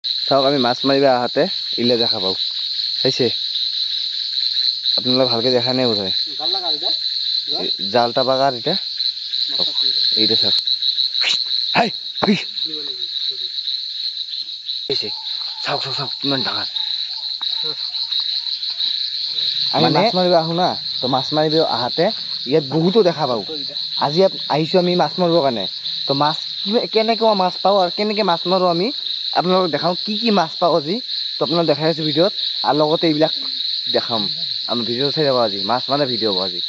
চাওক আমি মাছ মাৰিব আহাতে ইলে দেখা পাওঁ চাইছে আপোনালোকে ভালকে দেখা নাই বোধ হয় জালটা বাগাৰ এতিয়া এইটা চাওক হাই চাওক চাওক চাওক কিমান ডাঙৰ আমি মাছ মাৰিব আহোঁ না তো মাছ মাৰিব আহাতে ইয়াত বহুতো দেখা পাওঁ আজি ইয়াত আহিছোঁ আমি মাছ মাৰিবৰ কাৰণে তো মাছ কেনেকুৱা মাছ পাওঁ আৰু কেনেকৈ মাছ মাৰোঁ আমি আপোনালোকক দেখাওঁ কি মাছ পাওঁ আজি তো আপোনালোক দেখাই আছোঁ ভিডিঅ'ত আৰু লগতে এইবিলাক দেখাম আমি ভিডিঅ' চাই যাব আজি মাছ মানে ভিডিঅ' হ'ব আজি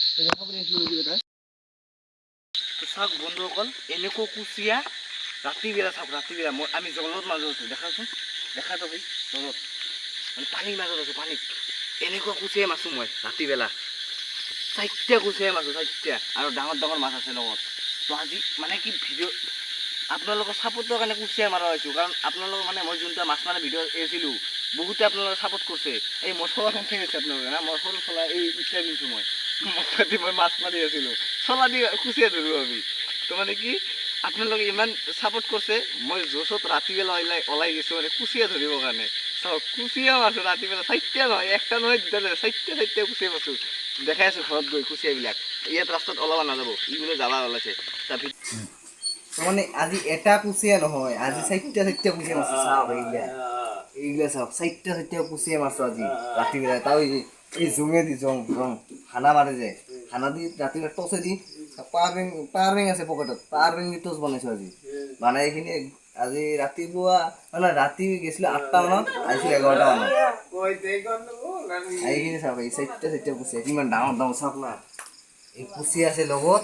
চাওক বন্ধুসকল এনেকুৱা কুচিয়া ৰাতিবেলা চাওক ৰাতিবেলা মই আমি জলত মাজত আছোঁ দেখাচোন দেখা যাবি জলত মানে পানীৰ মাজত আছোঁ পানীত এনেকুৱা কুচিয়াই মাছোঁ মই ৰাতিবেলা 4টা কুচিয়াই মাছোঁ 4টা আৰু ডাঙৰ ডাঙৰ মাছ আছে লগত তো আজি মানে কি ভিডিঅ' আপোনালোকৰ ছাপোৰ্টৰ কাৰণে কুচিয়া মাৰা হৈছোঁ কাৰণ আপোনালোকৰ মানে মই যোনটা মাছ মানে ভিডিঅ' এৰিছিলোঁ বহুতে আপোনালোকে ছাপোৰ্ট কৰিছে এই মছলাখন চাই আছে আপোনালোকে না মই সৰু চলা এই উঠাই দিছোঁ মই মছলা মই মাছ মাৰি আছিলোঁ চলা দি কুচিয়া ধৰোঁ আমি তো মানে কি আপোনালোকে ইমান ছাপোৰ্ট কৰিছে মই জোচত ৰাতিবেলা ওলাই গৈছোঁ মানে কুচিয়া ধৰিবৰ কাৰণে চাওক কুচিয়া মাছোঁ ৰাতিবেলা 4টা নহয় 1টা নহয় 2টা নহয় 4টা কুচিয়া মাছোঁ দেখাই আছোঁ ঘৰত গৈ কুচিয়াবিলাক ইয়াত ৰাস্তাত ওলাব নাযাব ইবোলে যাবা ওলাইছে মানে আজি এটা কুচিয়া নহয় আজি 4টা কুচিয়া মাছোঁ চাওক এইগিলা চাওক 4টা কুচিয়া মাছোঁ আজি ৰাতিবেলা তাও এই জোঙে দি জং খানা মাৰে যে খানা দি ৰাতিপুৱা টচে দি পাৱাৰ বেং আছে পকেটত পাৱাৰ বেং দি টচ বনাইছোঁ আজি মানে এইখিনি আজি ৰাতিপুৱা মানে ৰাতি গৈছিলোঁ 8টা মানত আহিছোঁ 11টা মানত এইখিনি চাওক এই 4টা কুচিয়া কিমান ডাঙৰ ডাঙৰ চাওক না এই কুচিয়া আছে লগত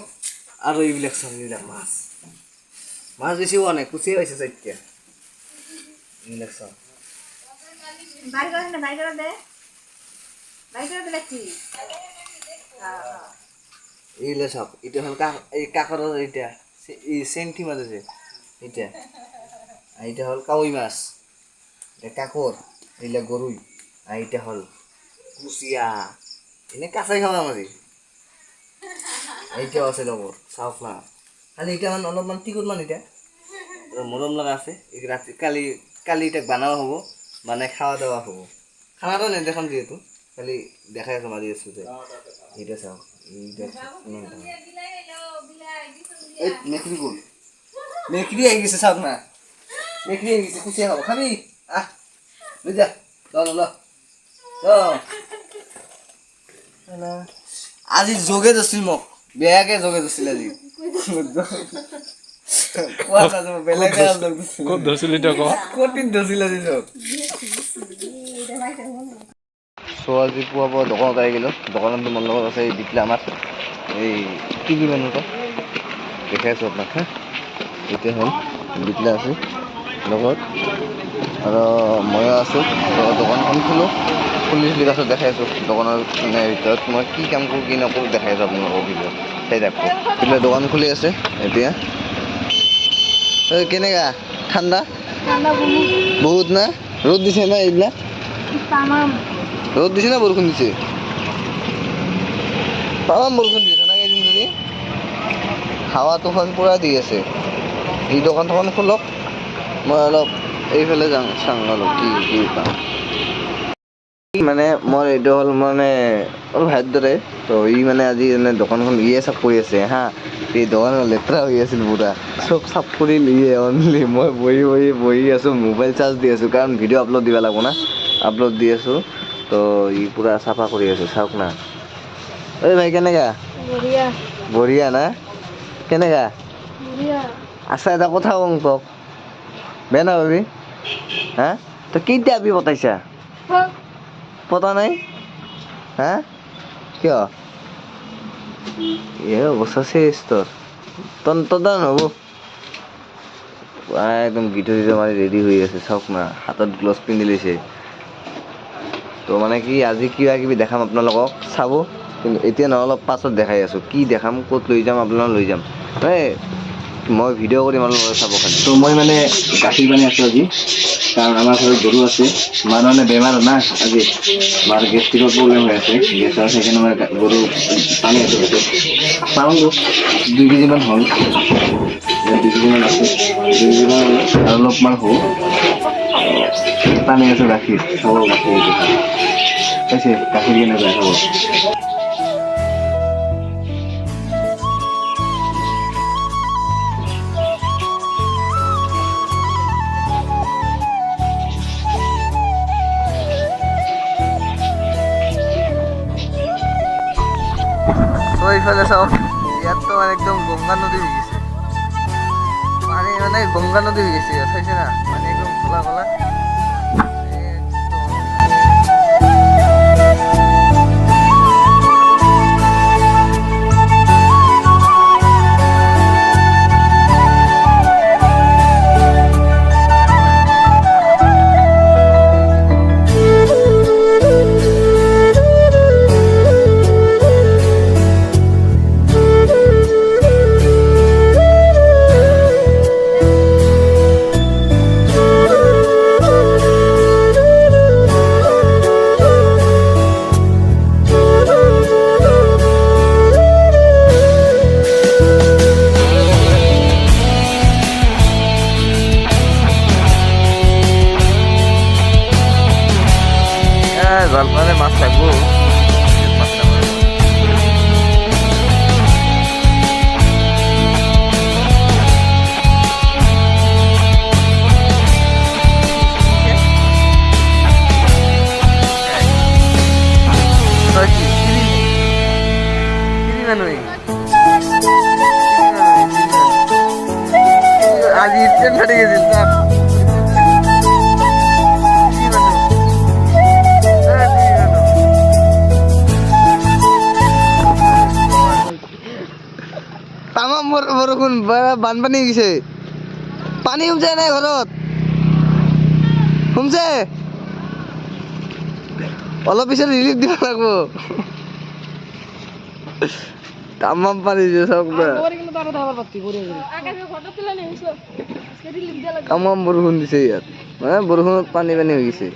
আৰু এইবিলাক চাওক এইবিলাক মাছ বেছি হোৱা নাই কুচিয়া হৈছে 4টা এইবিলাক চাওক এইলে চাওক এটা হ'ল এই কাকৰৰ এতিয়া এই চেণ্টি মাছ আছে এতিয়া এইটা হ'ল কাৱৈ মাছ কাকৰ এইবিলাক গৰৈ এইটা হ'ল কুচিয়া এনে কাছাই খাবা মাৰি এইটাও আছে লগত চাওক না খালি এতিয়া মানে অলপমান টিকুট মান এতিয়া মৰম লগা আছে ৰাতি কালি এতিয়া বানাও হ'ব মানে খাওয়া দাওয়া হ'ব খানাটো নেদেখাম যিহেতু খালি দেখাই আছোঁ মাৰি আছোঁ যে এইটা চাওক মেকৰি আহি গৈছে চাওক না মেকৰি আহি গৈছে কুচিয়া খাব খাবি আহ লৈ যা আজি যোগে ধৰিছিল মোক বেয়াকে যোগে ধৰিছিল আজি আজি পুৱা দোকানত আহি গ'লোঁ দোকানত মোৰ লগত আছে এই বিপ্লা মাছ এই কি মানুহ দেখাই আছোঁ আপোনাক হা এতিয়া হ'ল বিপ্লা আছে লগত আৰু ময়ো আছোঁ দোকানখন খুলি পাছত দেখাই আছোঁ দোকানৰ ভিতৰত মই কি কাম কৰোঁ কি নকৰোঁ দেখাই আছোঁ আপোনালোকক ভিডিঅ'ত চাই থাকোঁ বিপ্লা দোকান খুলি আছে এতিয়া কেনেকা ঠাণ্ডা বহুত না ৰ'দ দিছে না এইবিলাক ৰ'দ দিছে না বৰষুণ দিছে তামাম বৰষুণ দিছে না কেইদিন ধৰি হাৱাটো পুৰা দি আছে এই দোকানখন খোলক মই অলপ এইফালে যাওঁ চাওঁ অলপ কি পাওঁ মানে মোৰ এইটো হ'ল মানে অলপ হাত দৰে তো ই মানে আজি মানে দোকানখন চাফ কৰি আছে হা এই দোকানখন লেতেৰা হৈ আছিল পুৰা চব চাফ কৰি অনলি মই বহি আছোঁ মোবাইল চাৰ্জ দি আছোঁ কাৰণ ভিডিঅ' আপলোড দিব লাগিব না আপলোড দি আছোঁ তো ই পুৰা চাফা কৰি আছে চাওক না এই ভাই কেনেকা বঢ়িয়া না কেনেকা আচ্ছা এটা কথা কওঁ তোক বেয়া নাপাবি হা তই কেইটা আপি পতাইছা পতা নাই হা কিয় অৱস্থা চেচ তোৰ নহ'ব একদম গীটো মাৰি ৰেডি হৈ আছে চাওক না হাতত গ্লভছ পিন্ধি লৈছে তো মানে কি আজি কিবা কিবি দেখাম আপোনালোকক চাব কিন্তু এতিয়া নহয় অলপ পাছত দেখাই আছোঁ কি দেখাম ক'ত লৈ যাম আপোনালোকক লৈ যাম মই ভিডিঅ' কৰিম আপোনালোকে চাব খালি তো মই মানে গাখীৰ পানী আছোঁ আজি কাৰণ আমাৰ ঘৰত গৰু আছে মাৰ মানে বেমাৰ না আজি মাৰ গেষ্ট্ৰিকৰ প্ৰব্লেম হৈ আছে গেছৰ সেইকাৰণে মই গৰু পানী আছোঁ পাওঁ 2 কেজিমান হ'ল 2 কেজিমান আছে 2 কেজিমান আৰু অলপমান হ'ব পানি আছে গাখীৰ খাব গাখীৰ পাইছে গাখীৰ কিনে যায় খাব এইফালে চাওক ইয়াততো একদম গংগা নদী হৈ গৈছে পানী মানে গংগা নদী হৈ গৈছে চাইছে না পানী একদম খোলা খোলা জলপানে মাছ থাকবো আজি ট্রেন ফাটে গেছিল তামাম বৰষুণ বানপানী গৈছে পানী সোমছে নাই ঘৰত সোমছে অলপ পিছত ৰিলিফ দিব লাগিব তামাম পানী দিছে চাওক তামাম বৰষুণ দিছে ইয়াত মানে বৰষুণত পানী পানী হৈ গৈছে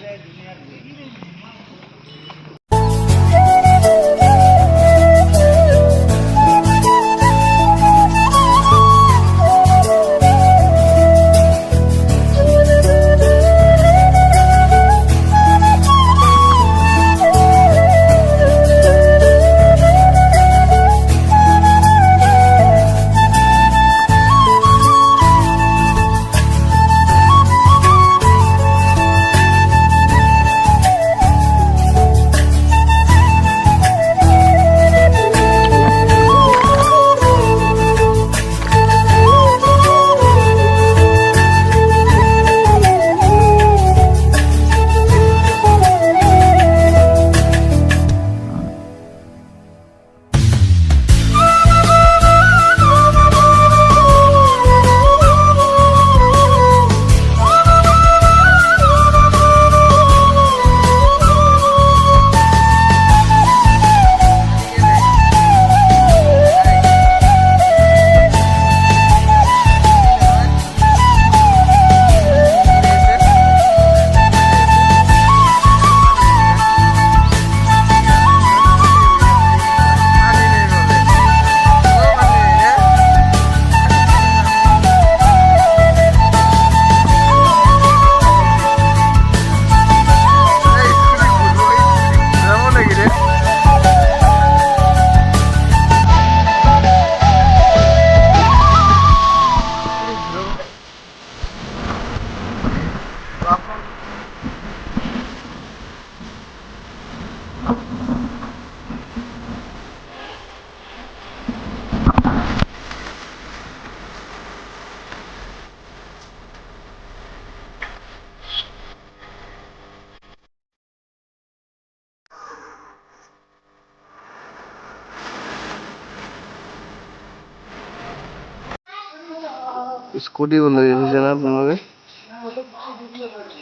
স্কুটি বন্ধ হয়েছে না আপনাদেৰ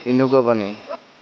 এনেকুৱা পানী